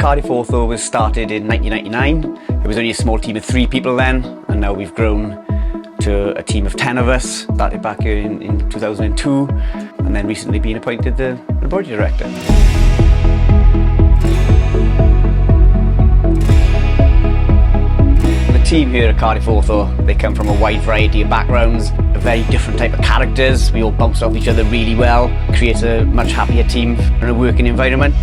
Cardiff Ortho was started in 1999. It was only a small team of 3 people then, and now we've grown to a team of 10 of us. Started back in 2002, and then recently been appointed the laboratory director. The team here at Cardiff Ortho, they come from a wide variety of backgrounds, a very different type of characters. We all bounce off each other really well, create a much happier team and a working environment.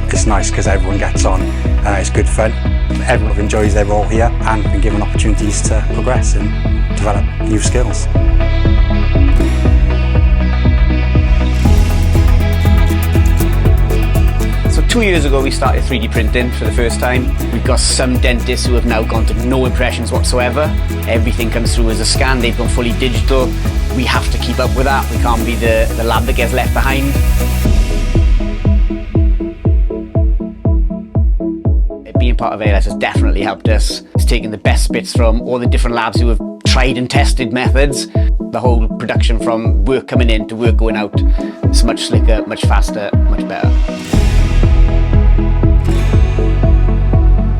It's nice because everyone gets on, it's good fun. Everyone enjoys their role here and been given opportunities to progress and develop new skills. So 2 years ago we started 3D printing for the first time. We've got some dentists who have now gone to no impressions whatsoever. Everything comes through as a scan, they've gone fully digital. We have to keep up with that, we can't be the lab that gets left behind. Being part of ALS has definitely helped us. It's taken the best bits from all the different labs who have tried and tested methods. The whole production from work coming in to work going out is much slicker, much faster, much better.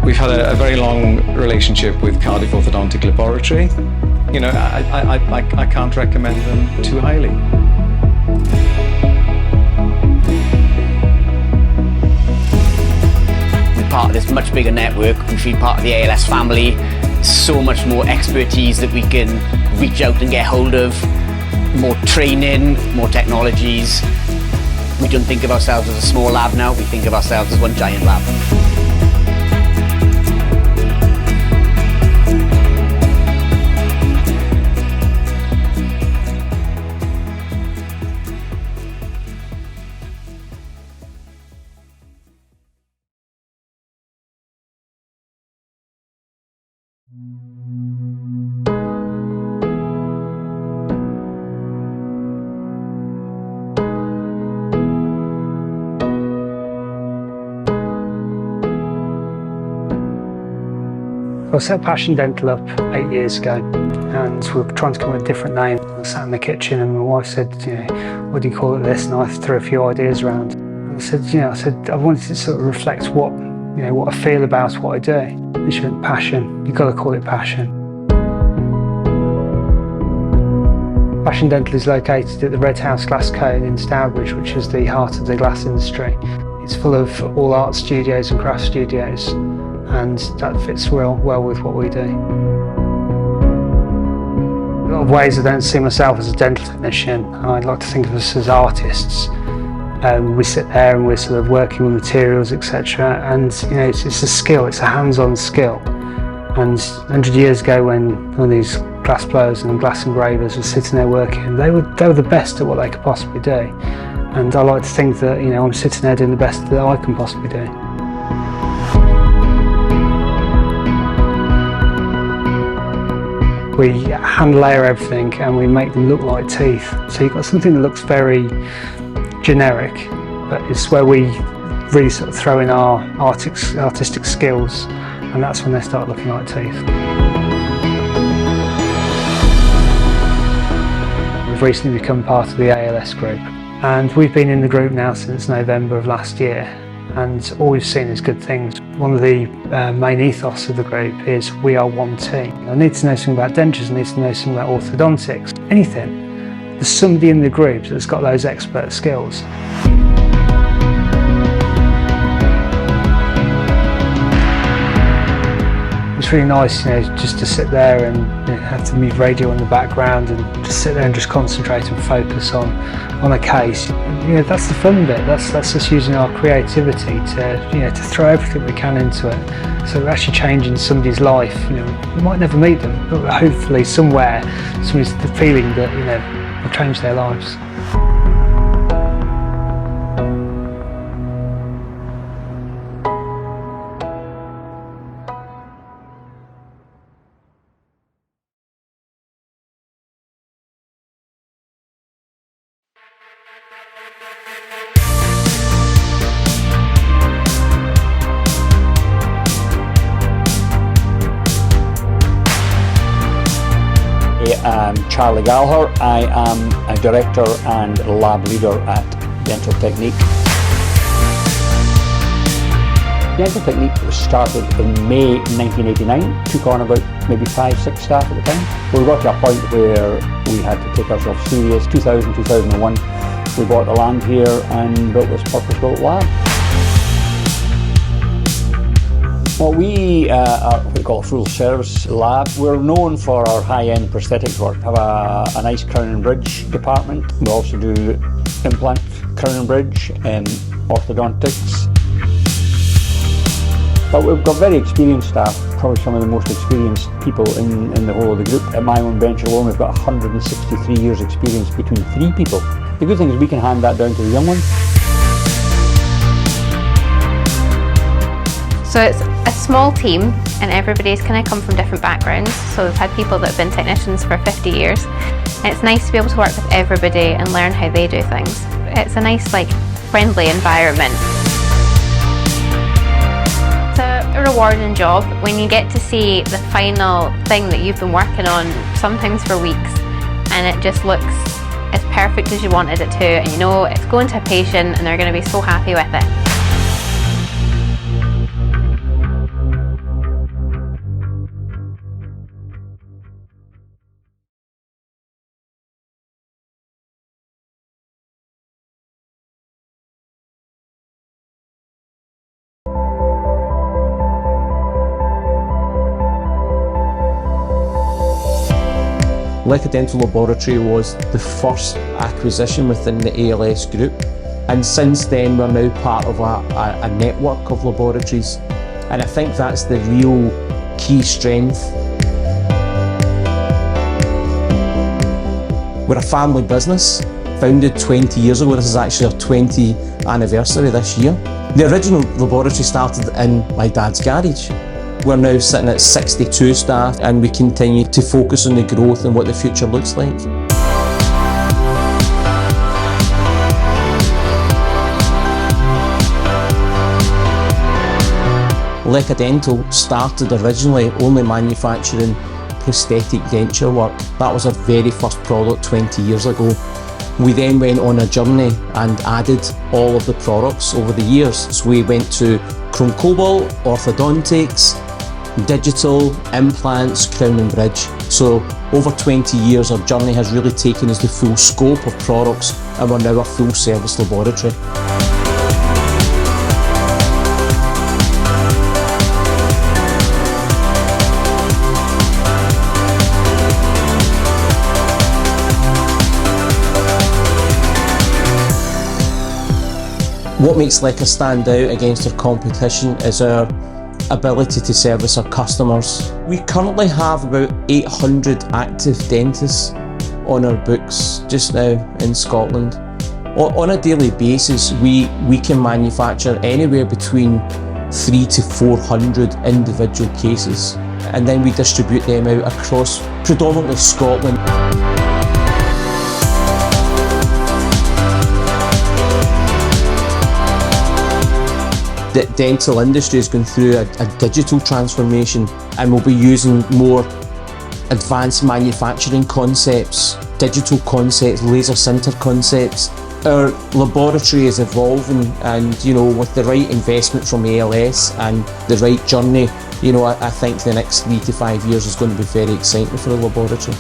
We've had a very long relationship with Cardiff Orthodontic Laboratory. You know, I can't recommend them too highly. Part of this much bigger network, we feel part of the ALS family. So much more expertise that we can reach out and get hold of, more training, more technologies. We don't think of ourselves as a small lab now, we think of ourselves as one giant lab. I set Passion Dental up 8 years ago, and we were trying to come up with a different name. I sat in the kitchen and my wife said, what do you call it this? And I threw a few ideas around. And I said, I wanted to sort of reflect what I feel about what I do. And she went, passion, you've got to call it passion. Passion Dental is located at the Red House Glass Cone in Stourbridge, which is the heart of the glass industry. It's full of all art studios and craft studios, and that fits well with what we do. In a lot of ways I don't see myself as a dental technician. I'd like to think of us as artists. We sit there and we're sort of working with materials, etc. And it's a skill, it's a hands-on skill. And 100 years ago when these glass blowers and glass engravers were sitting there working, they were the best at what they could possibly do. And I like to think that I'm sitting there doing the best that I can possibly do. We hand layer everything and we make them look like teeth. So you've got something that looks very generic, but it's where we really sort of throw in our artistic skills, and that's when they start looking like teeth. We've recently become part of the ALS group, and we've been in the group now since November of last year, and all we've seen is good things. One of the main ethos of the group is we are one team. I need to know something about dentures, I need to know something about orthodontics, anything. There's somebody in the group that's got those expert skills. It's really nice, just to sit there and have the music radio in the background and just sit there and just concentrate and focus on a case. That's the fun bit. That's just using our creativity to throw everything we can into it. So we're actually changing somebody's life. We might never meet them, but hopefully somewhere somebody's the feeling that will change their lives. I'm Charlie Gallagher. I am a director and lab leader at dental technique. Dental technique was started in May 1989, took on about maybe 5-6 staff at the time. We got to a point where we had to take ourselves serious. 2000, 2001, we bought the land here and built this purpose-built lab. Well, we are what we call a full-service lab. We're known for our high-end prosthetics work. We have a nice crown and bridge department. We also do implant, crown and bridge, and orthodontics. But we've got very experienced staff, probably some of the most experienced people in the whole of the group. At my own bench alone, we've got 163 years experience between 3 people. The good thing is we can hand that down to the young ones. So it's a small team and everybody's kind of come from different backgrounds. So we've had people that have been technicians for 50 years. And it's nice to be able to work with everybody and learn how they do things. It's a nice, friendly environment. A rewarding job when you get to see the final thing that you've been working on, sometimes for weeks, and it just looks as perfect as you wanted it to, and you know it's going to a patient and they're going to be so happy with it. Leica Dental Laboratory was the first acquisition within the ALS Group, and since then we're now part of a network of laboratories, and I think that's the real key strength. We're a family business, founded 20 years ago. This is actually our 20th anniversary this year. The original laboratory started in my dad's garage. We're now sitting at 62 staff, and we continue to focus on the growth and what the future looks like. Leica Dental started originally only manufacturing prosthetic denture work. That was our very first product 20 years ago. We then went on a journey and added all of the products over the years. So we went to chrome cobalt, orthodontics, digital, implants, crown and bridge. So over 20 years our journey has really taken us the full scope of products, and we're now a full service laboratory. What makes Leica stand out against our competition is our ability to service our customers. We currently have about 800 active dentists on our books just now in Scotland. On a daily basis, we can manufacture anywhere between 300 to 400 individual cases, and then we distribute them out across predominantly Scotland. The dental industry is going through a digital transformation, and we'll be using more advanced manufacturing concepts, digital concepts, laser sinter concepts. Our laboratory is evolving, and with the right investment from ALS and the right journey, I think the next 3 to 5 years is going to be very exciting for the laboratory.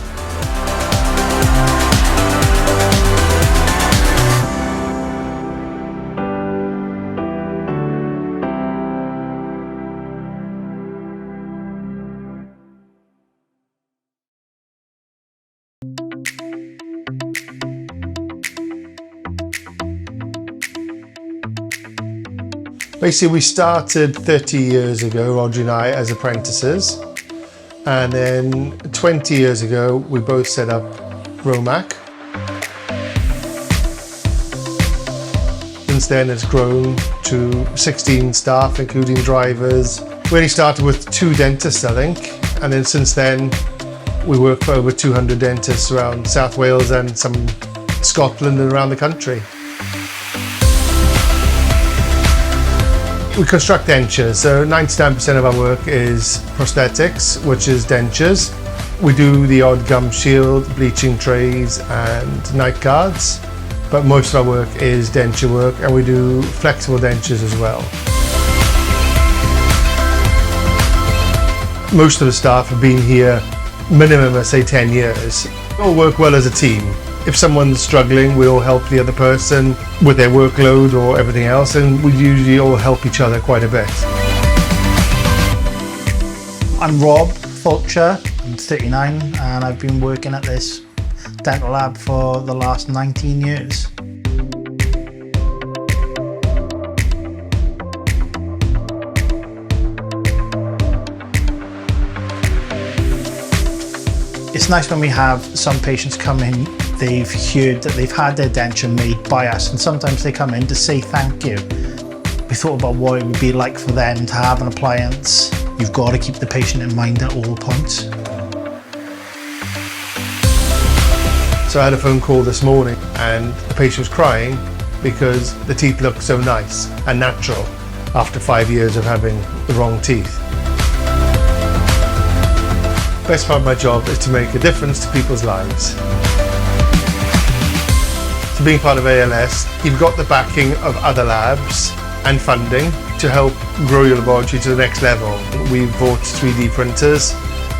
Basically, we started 30 years ago, Roger and I, as apprentices. And then 20 years ago, we both set up Romac. Since then, it's grown to 16 staff, including drivers. We only started with 2 dentists, I think. And then since then, we work for over 200 dentists around South Wales and some Scotland and around the country. We construct dentures, so 99% of our work is prosthetics, which is dentures. We do the odd gum shield, bleaching trays and night guards. but most of our work is denture work, and we do flexible dentures as well. Most of the staff have been here minimum, let's say 10 years. We all work well as a team. If someone's struggling, we all help the other person with their workload or everything else, and we usually all help each other quite a bit. I'm Rob Fulcher, I'm 39, and I've been working at this dental lab for the last 19 years. It's nice when we have some patients come in, they've heard that they've had their denture made by us, and sometimes they come in to say thank you. We thought about what it would be like for them to have an appliance. You've got to keep the patient in mind at all points. So I had a phone call this morning and the patient was crying because the teeth look so nice and natural after 5 years of having the wrong teeth. Best part of my job is to make a difference to people's lives. So being part of ALS, you've got the backing of other labs and funding to help grow your laboratory to the next level. We've bought 3D printers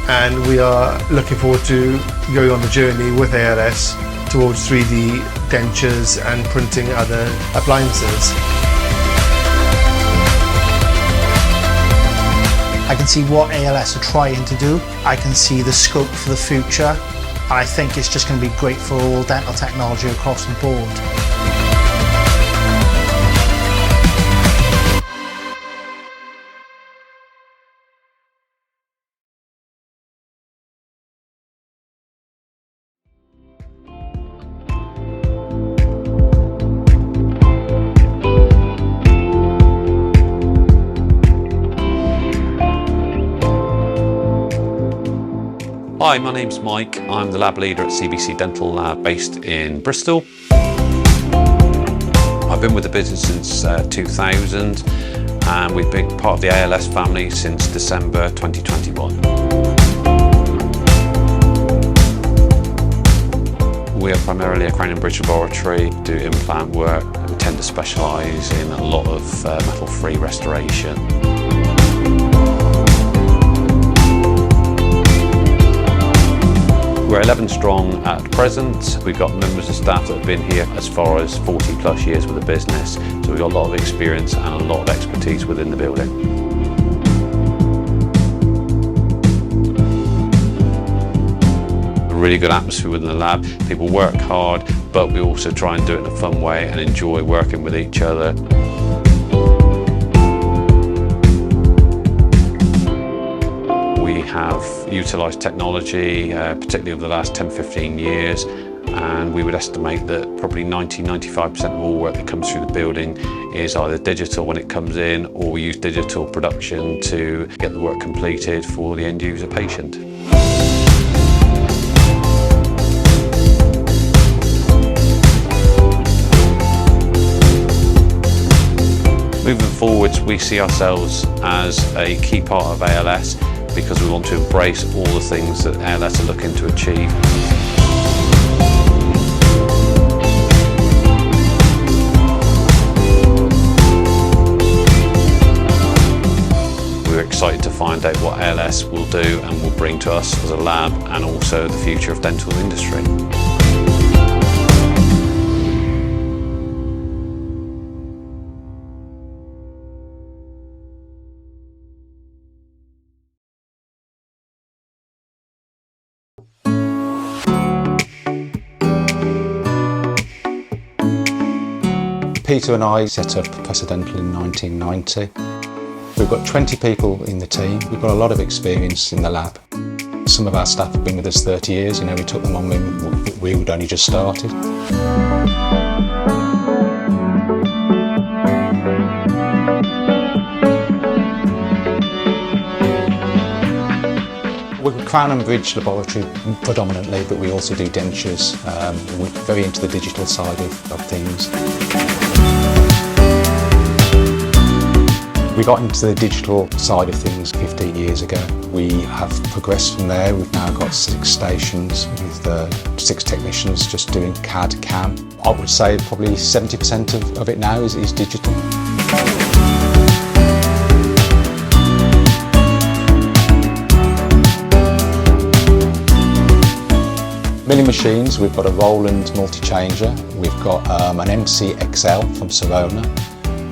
and we are looking forward to going on the journey with ALS towards 3D dentures and printing other appliances. I can see what ALS are trying to do. I can see the scope for the future, and I think it's just going to be great for all dental technology across the board. Hi, my name's Mike. I'm the lab leader at CBC Dental Lab based in Bristol. I've been with the business since 2000 and we've been part of the ALS family since December 2021. We are primarily a crown and bridge laboratory, do implant work. We tend to specialise in a lot of metal-free restoration. We're 11 strong at present. We've got members of staff that have been here as far as 40 plus years with the business. So we've got a lot of experience and a lot of expertise within the building. A really good atmosphere within the lab. People work hard, but we also try and do it in a fun way and enjoy working with each other. We have utilised technology, particularly over the last 10-15 years, and we would estimate that probably 90-95% of all work that comes through the building is either digital when it comes in, or we use digital production to get the work completed for the end user patient. Moving forwards, we see ourselves as a key part of ALS because we want to embrace all the things that ALS are looking to achieve. We're excited to find out what ALS will do and will bring to us as a lab, and also the future of dental industry. Peter and I set up Professor Dental in 1990. We've got 20 people in the team. We've got a lot of experience in the lab. Some of our staff have been with us 30 years. You know, we took them on when we had only just started. We're a crown and bridge laboratory predominantly, but we also do dentures. We're very into the digital side of things. We got into the digital side of things 15 years ago. We have progressed from there. We've now got 6 stations with 6 technicians just doing CAD, CAM. I would say probably 70% of it now is digital. Milling machines, we've got a Roland multi-changer, we've got an MCXL from Sorona,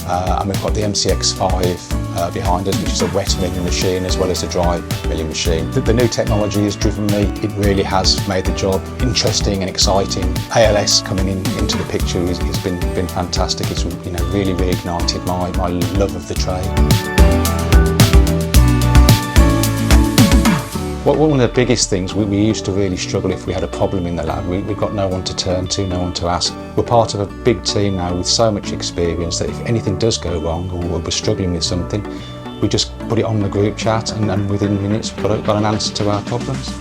and we've got the MCX5 behind us, which is a wet milling machine as well as a dry milling machine. The new technology has driven me. It really has made the job interesting and exciting. ALS coming into the picture has been fantastic. It's really reignited my love of the trade. One of the biggest things, we used to really struggle if we had a problem in the lab. We've got no one to turn to, no one to ask. We're part of a big team now with so much experience that if anything does go wrong or we're struggling with something, we just put it on the group chat and within minutes we've got an answer to our problems.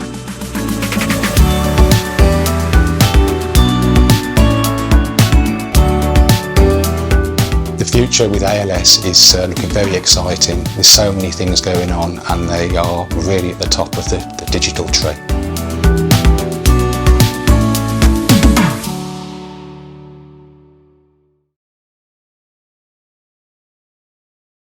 The future with ALS is looking very exciting. There's so many things going on and they are really at the top of the digital tree.